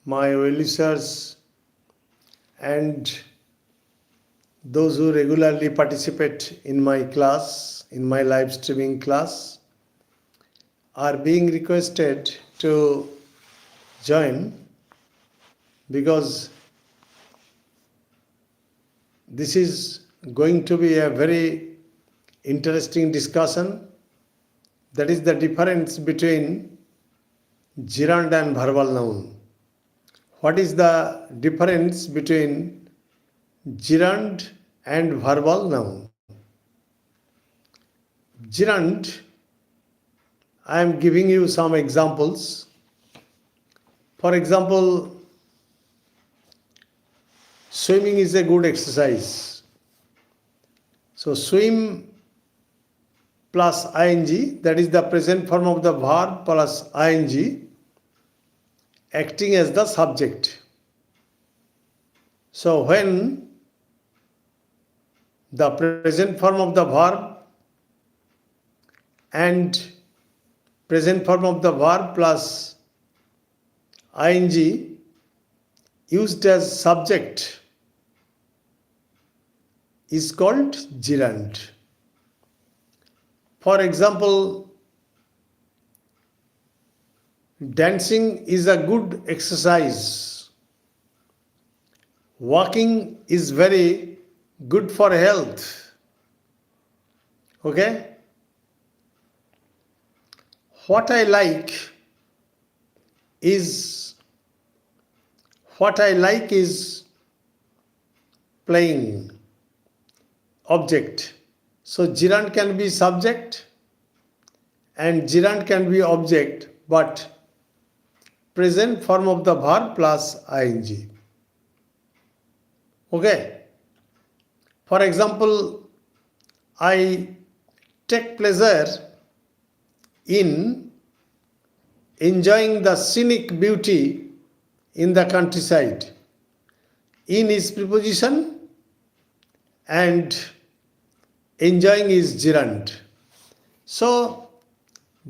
my well-wishers, and those who regularly participate in my class, in my live streaming class, are being requested to join, because this is going to be a very interesting discussion. That is the difference between gerund and verbal noun. What is the difference between gerund and verbal noun? Gerund, I am giving you some examples. For example, swimming is a good exercise. So swim plus ing, that is the present form of the verb plus ing, acting as the subject. So when the present form of the verb and present form of the verb plus ing used as subject is called gerund. For example, dancing is a good exercise. Walking is very good for health. Okay? What I like is playing. Object. So gerund can be subject and gerund can be object, but present form of the verb plus ing. Okay? For example, I take pleasure in enjoying the scenic beauty in the countryside. In is preposition and enjoying is gerund. So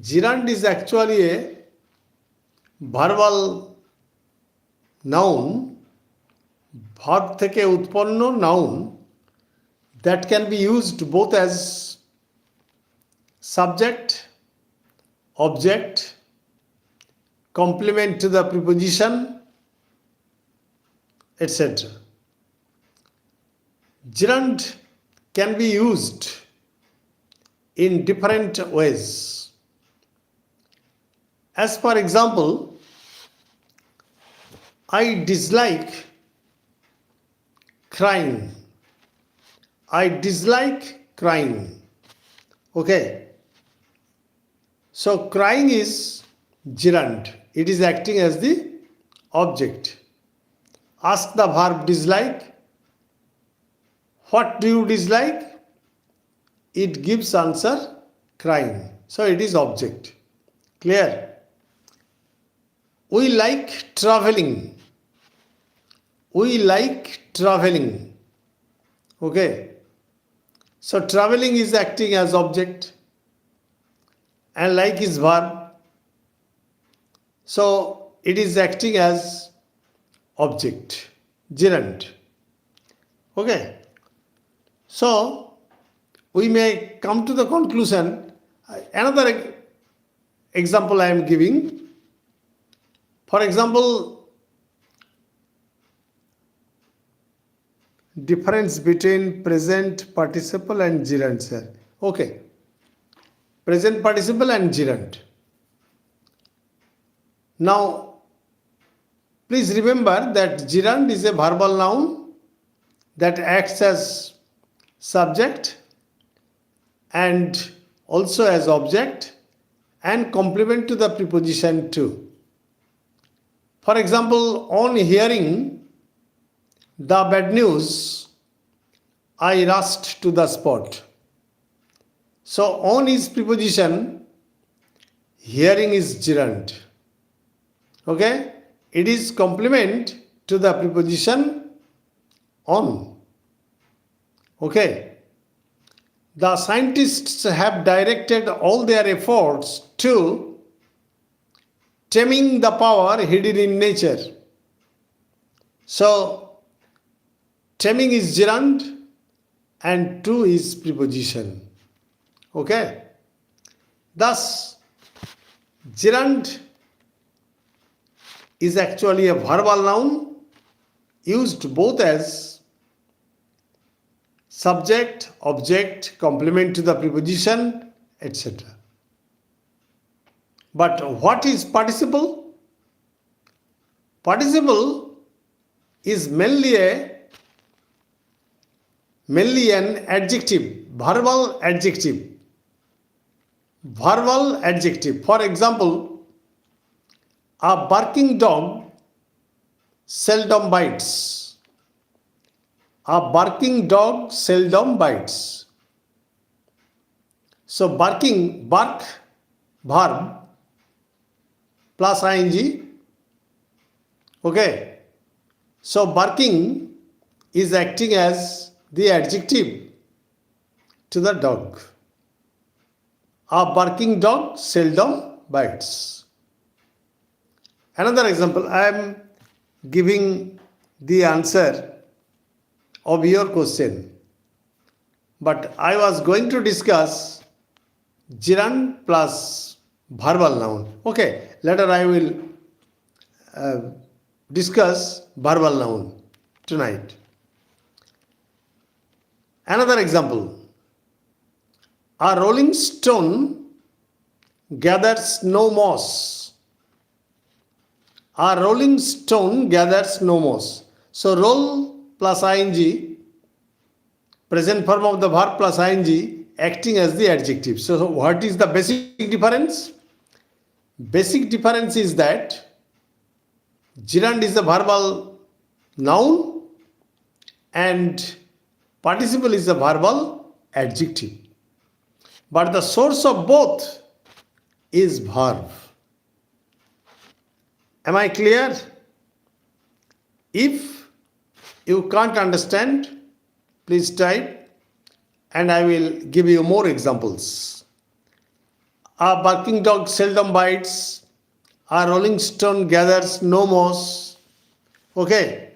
gerund is actually a verbal noun, verb থেকে উৎপন্ন noun that can be used both as subject, object, complement to the preposition, etc. Gerund can be used in different ways. As for example, I dislike crying. I dislike crying. Okay. So crying is gerund. It is acting as the object. Ask the verb dislike. What do you dislike? It gives answer crying. So it is object. Clear? We like traveling. We like traveling. Okay. So traveling is acting as object and like is verb. So it is acting as object. Gerund. Okay. So we may come to the conclusion. Another example I am giving. For example, difference between present participle and gerund, sir. Okay. Present participle and gerund. Now, please remember that gerund is a verbal noun that acts as subject and also as object and complement to the preposition too. For example, on hearing the bad news, I rushed to the spot. So on is preposition, hearing is gerund. Okay? It is complement to the preposition on. Okay? The scientists have directed all their efforts to taming the power hidden in nature. So taming is gerund and to is preposition. Okay. Thus, gerund is actually a verbal noun used both as subject, object, complement to the preposition, etc. But what is participle? Participle is mainly an adjective, verbal adjective. Verbal adjective. For example, a barking dog seldom bites. A barking dog seldom bites. So barking, bark, verb plus ing. Okay. So barking is acting as the adjective to the dog. A barking dog seldom bites. Another example, I am giving the answer of your question, but I was going to discuss gerund plus verbal noun. Okay, later I will discuss verbal noun tonight. Another example, a rolling stone gathers no moss. A rolling stone gathers no moss. So roll plus ing, present form of the verb plus ing, acting as the adjective. So what is the basic difference? Basic difference is that gerund is a verbal noun and participle is a verbal adjective. But the source of both is verb. Am I clear? If you can't understand, please type and I will give you more examples. A barking dog seldom bites. A rolling stone gathers no moss. Okay.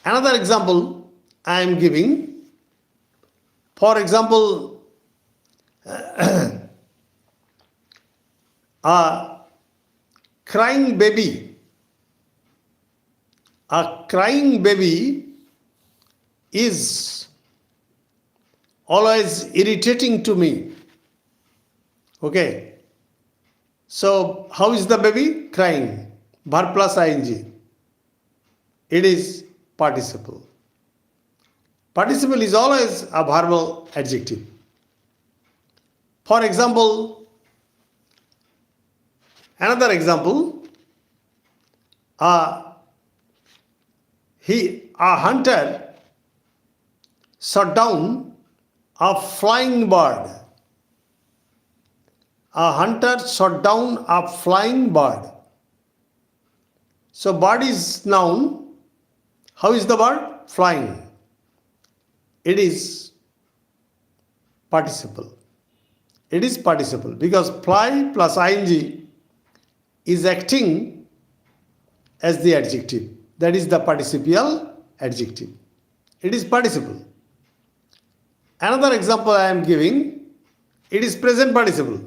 Another example I am giving. For example, a crying baby. A crying baby is always irritating to me. Okay. So, how is the baby? Crying. Verb plus ing. It is participle. Participle is always a verbal adjective. For example, another example, a hunter shot down a flying bird. A hunter shot down a flying bird. So bird is noun. How is the bird? Flying. It is participle. It is participle because fly plus ing is acting as the adjective. That is the participial adjective. It is participle. Another example I am giving, it is present participle.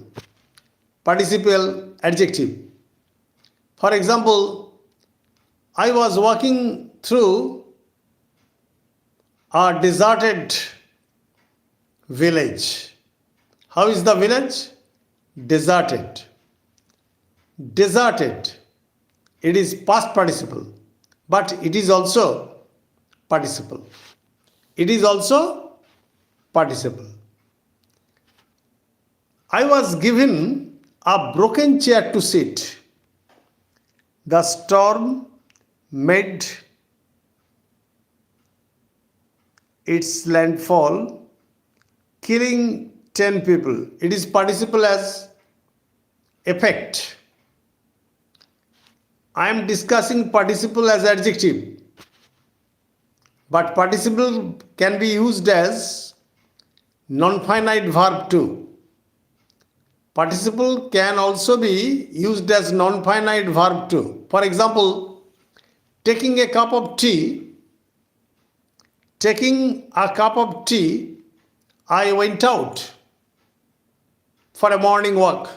Participial adjective. For example, I was walking through a deserted village. How is the village? Deserted. Deserted. It is past participle, but it is also participle. It is also participle. I was given a broken chair to sit. The storm made its landfall, killing 10 people. It is participle as effect. I am discussing participle as adjective, but participle can be used as nonfinite verb too. Participle can also be used as nonfinite verb too. For example, taking a cup of tea, I went out for a morning walk.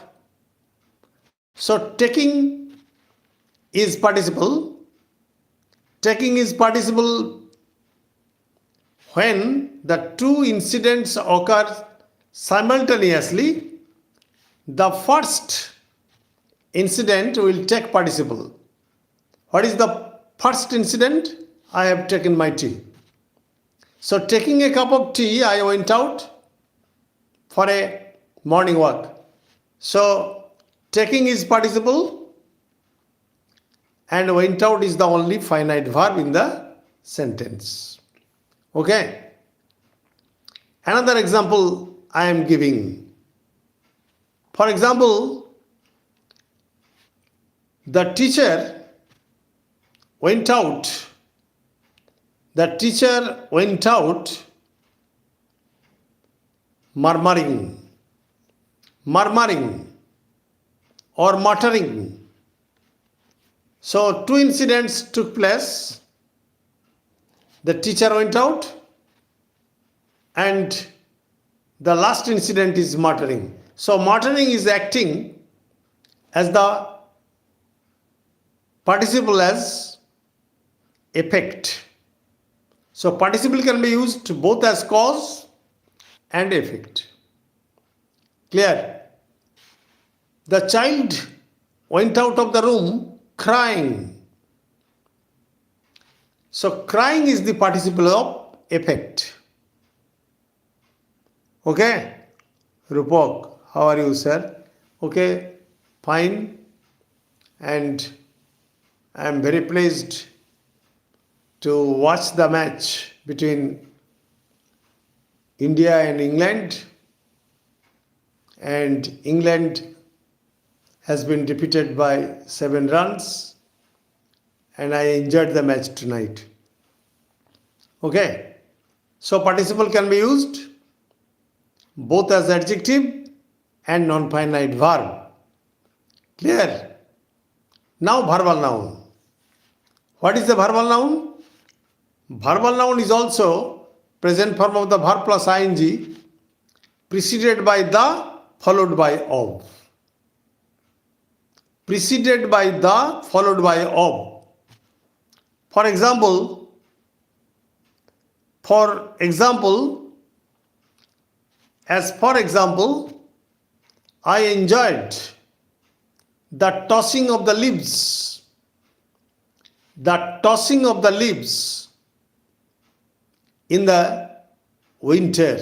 So taking is participle. Taking is participle when the two incidents occur simultaneously. The first incident will take participle. What is the first incident? I have taken my tea. So taking a cup of tea, I went out for a morning walk. So taking is participle and went out is the only finite verb in the sentence. Okay. Another example I am giving. For example, the teacher went out. The teacher went out murmuring or muttering. So two incidents took place. The teacher went out and the last incident is muttering. So muttering is acting as the participle as effect. So participle can be used both as cause and effect. Clear? The child went out of the room crying. So crying is the participle of effect. Okay? Rupak, how are you, sir? Okay, fine. And I am very pleased to watch the match between India and England. And England has been defeated by 7 runs. And I enjoyed the match tonight. Okay. So participle can be used both as adjective and nonfinite verb. Clear? Now verbal noun. What is the verbal noun? Verbal noun is also present form of the verb plus ing preceded by the followed by of. Preceded by the followed by of. For example, I enjoyed the tossing of the leaves. The tossing of the leaves in the winter.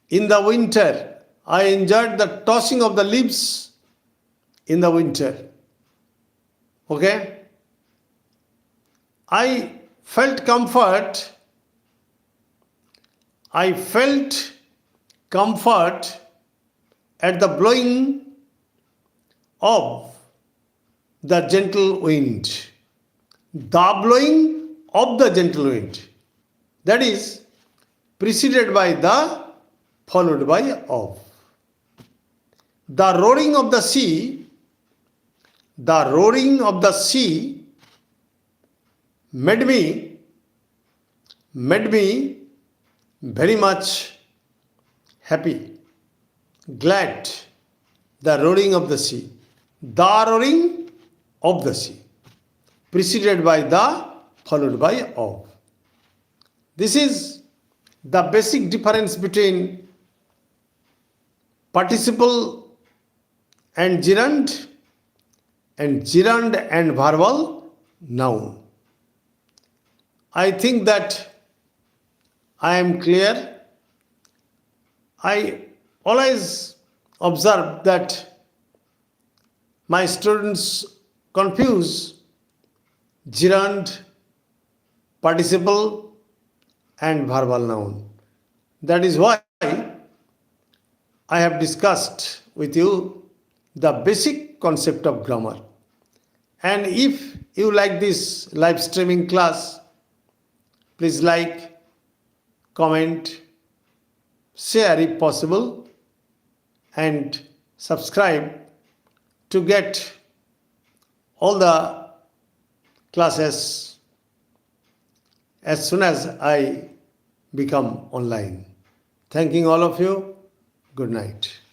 In the winter, I enjoyed the tossing of the leaves in the winter. Okay? I felt comfort at the blowing of the gentle wind. The blowing of the gentle wind. That is preceded by the, followed by of. The roaring of the sea made me very much happy, glad. The roaring of the sea. The roaring of the sea. Preceded by the, followed by of. This is the basic difference between participle and gerund and verbal noun. I think that I am clear. I always observe that my students confuse gerund, participle and verbal noun. That is why I have discussed with you the basic concept of grammar. And if you like this live streaming class, please like, comment, share if possible, and subscribe to get all the classes as soon as I become online. Thanking all of you. Good night.